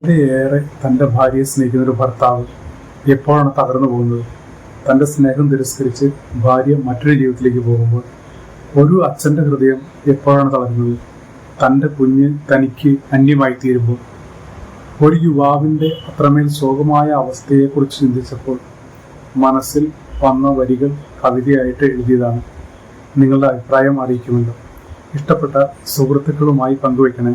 വളരെയേറെ തൻ്റെ ഭാര്യയെ സ്നേഹിക്കുന്ന ഒരു ഭർത്താവ് എപ്പോഴാണ് തകർന്നു പോകുന്നത്? തൻ്റെ സ്നേഹം തിരസ്കരിച്ച് ഭാര്യ മറ്റൊരു ജീവിതത്തിലേക്ക് പോകുമ്പോൾ ഒരു അച്ഛൻ്റെ ഹൃദയം എപ്പോഴാണ് തളരുന്നത്? തൻ്റെ കുഞ്ഞ് തനിക്ക് അന്യമായി തീരുമ്പോൾ. ഒരു യുവാവിൻ്റെ അത്രമേൽ ശോകമായ അവസ്ഥയെക്കുറിച്ച് ചിന്തിച്ചപ്പോൾ മനസ്സിൽ വന്ന വരികൾ കവിതയായിട്ട് എഴുതിയതാണ്. നിങ്ങളുടെ അഭിപ്രായം അറിയിക്കുമല്ലോ. ഇഷ്ടപ്പെട്ട സുഹൃത്തുക്കളുമായി പങ്കുവയ്ക്കണേ.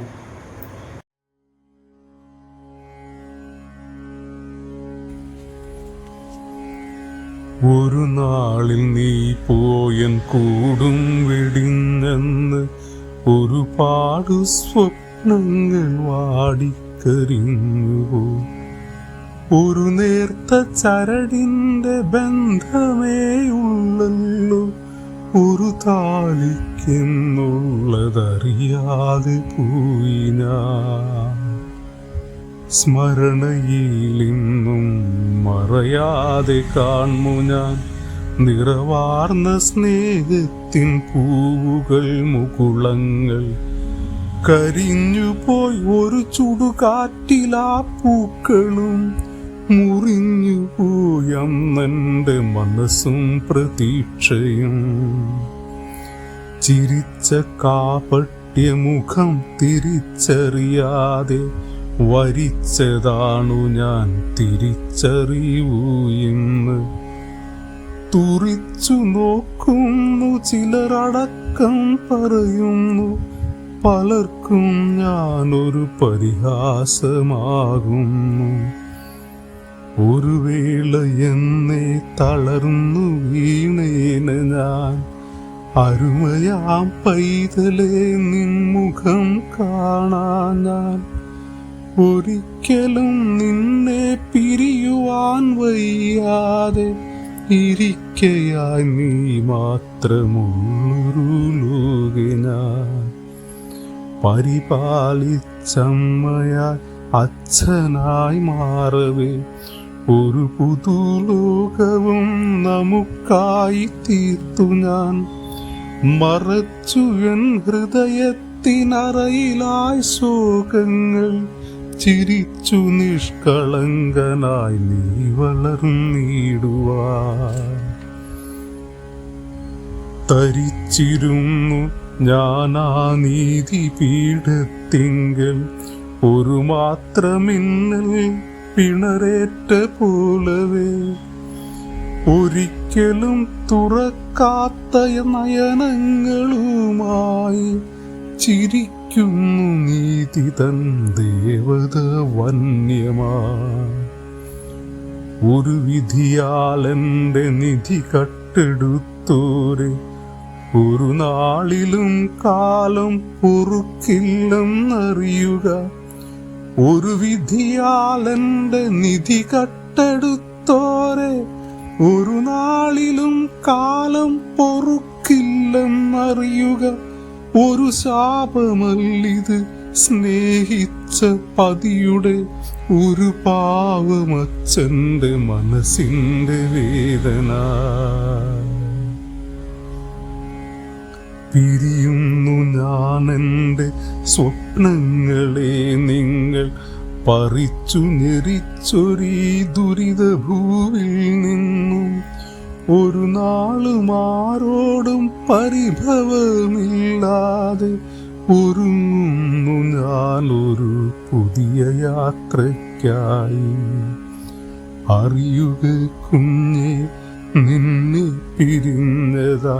ഒരു നാളിൽ നീ പോയൻ കൂടും വെടിഞ്ഞെന്ന് ഒരുപാട് സ്വപ്നങ്ങൾ വാടിക്കരിഞ്ഞുപോ. ഒരു നേർത്ത ചരടിന്റെ ബന്ധമേ ഉള്ളല്ലോ, ഒരു താലിക്കെന്നുള്ളതറിയാതെ പോയി ഞാൻ. സ്മരണയിലിന്നും മറയാതെ കാൺമു ഞാൻ നിറവാർന്ന സ്നേഹത്തിൻ പൂവുകൾ മുകുളങ്ങൾ. കരിഞ്ഞുപോയി ഒരു ചുടുകാറ്റിലാ പൂക്കളും, മുറിഞ്ഞുപോയി അന്നെൻ്റെ മനസ്സും പ്രതീക്ഷയും. ചിരിച്ച കാപട്യ മുഖം തിരിച്ചറിയാതെ വരിച്ചതാണു ഞാൻ തിരിച്ചറിവൂ ഇന്ന്. തുറിച്ചു നോക്കുന്നു ചിലരടക്കം പറയുന്നു, പലർക്കും ഞാനൊരു പരിഹാസമാകുന്നു. ഒരു വേള എന്നെ തളർന്നു വീണേന ഞാൻ, അരുമയാം പൈതലേ നിൻമുഖം കാണാൻ ഞാൻ. ഒരിക്കലും നിന്നെ പിരിയുവാൻ വയ്യാതെ ഇരിക്കയായി നീ മാത്രമുള്ളൊരു ലോകനാൻ. പരിപാലിച്ചമ്മയായി അച്ഛനായി മാറവേ ഒരു പുതുലോകവും നമുക്കായി തീർത്തു ഞാൻ. മറച്ചു എൻ ഹൃദയത്തിനറയിലായി ശോകങ്ങൾ, ചിരിച്ചു നിഷ്കളങ്കനായി നീ വളർന്നിടുവാൻ. തരിച്ചിരുന്നു ഞാനാ നീതി പീഠത്തിങ്കൽ, ഒരു മാത്രമിന്നൽ പിണരേറ്റ പോലവേ. ഒരിക്കലും തുറക്കാത്ത നയനങ്ങളുമായി ചിരിക്കുന്നു നീതി തൻ ദേവത വന്യമായി. ഒരു വിധിയാലെൻ്റെ നിധി കട്ടെടുത്തോരെ ഒരു നാളിലും കാലം പൊറുക്കില്ലെന്നറിയുക. ഒരു വിധിയാലെൻ്റെ നിധി കട്ടെടുത്തോരെ ഒരു നാളിലും കാലം പൊറുക്കില്ലെന്നറിയുക. ഒരു ശാപമല്ലിത് സ്നേഹിച്ച പതിയുടെ, ഒരു പാവമച്ഛൻ്റെ മനസ്സിൻ്റെ വേദന. പിരിയുന്നു ഞാനെൻ്റെ സ്വപ്നങ്ങളെ നിങ്ങൾ പറിച്ചു ഞെരിച്ചൊരീ ദുരിത ഭൂവിൽ നിന്നും. ഒരു നാളും ആരോടും പരിഭവമില്ലാതെ ഒരുങ്ങുന്നു ഞാനൊരു പുതിയ യാത്രയ്ക്കായി. അറിയുക കുഞ്ഞെ നിന്നെ പിരിഞ്ഞതാ,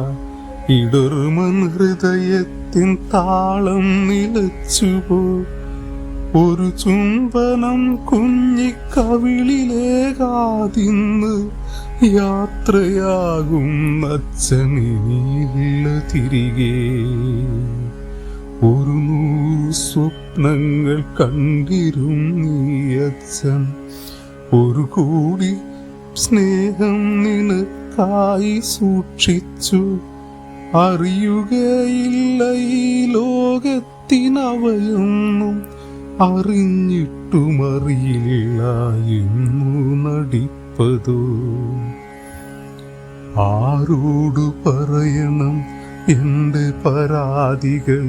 ഇടറുമൻ ഹൃദയത്തിൻ താളം നിലച്ചുപോ. ഒരു ചുംബനം കുഞ്ഞിക്കവിളിലേകാതിന്ന് യാത്രയാകും അച്ഛനില്ല തിരികെ. ഒരു 100 സ്വപ്നങ്ങൾ കണ്ടിരും നീ അച്ഛൻ, ഒരു കോടി സ്നേഹം നിനക്കായി സൂക്ഷിച്ചു. അറിയുകയില്ല ഈ ലോകത്തിനവയൊന്നും, അറിഞ്ഞിട്ടുമറിയില്ല എന്നു നടിപ്പതോ. ആരോടു പറയണം എൻ്റെ പരാതികൾ,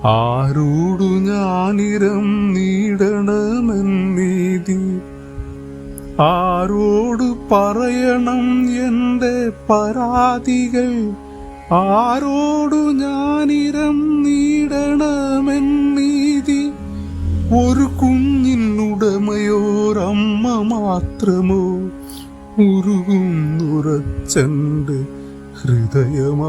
ആരോടു ഞാനിരം നീടണമെന്നീതി, ആരോട് പറയണം എൻ്റെ പരാതികൾ, ആരോടു ഞാനിരം നീടണമെന്നീതി. ഒരു കുഞ്ഞിനുടമയോരമ്മ മാത്രമോ ഉരുകുന്നുറച്ചൻ്റെ ഹൃദയമാരറിഞ്ഞു.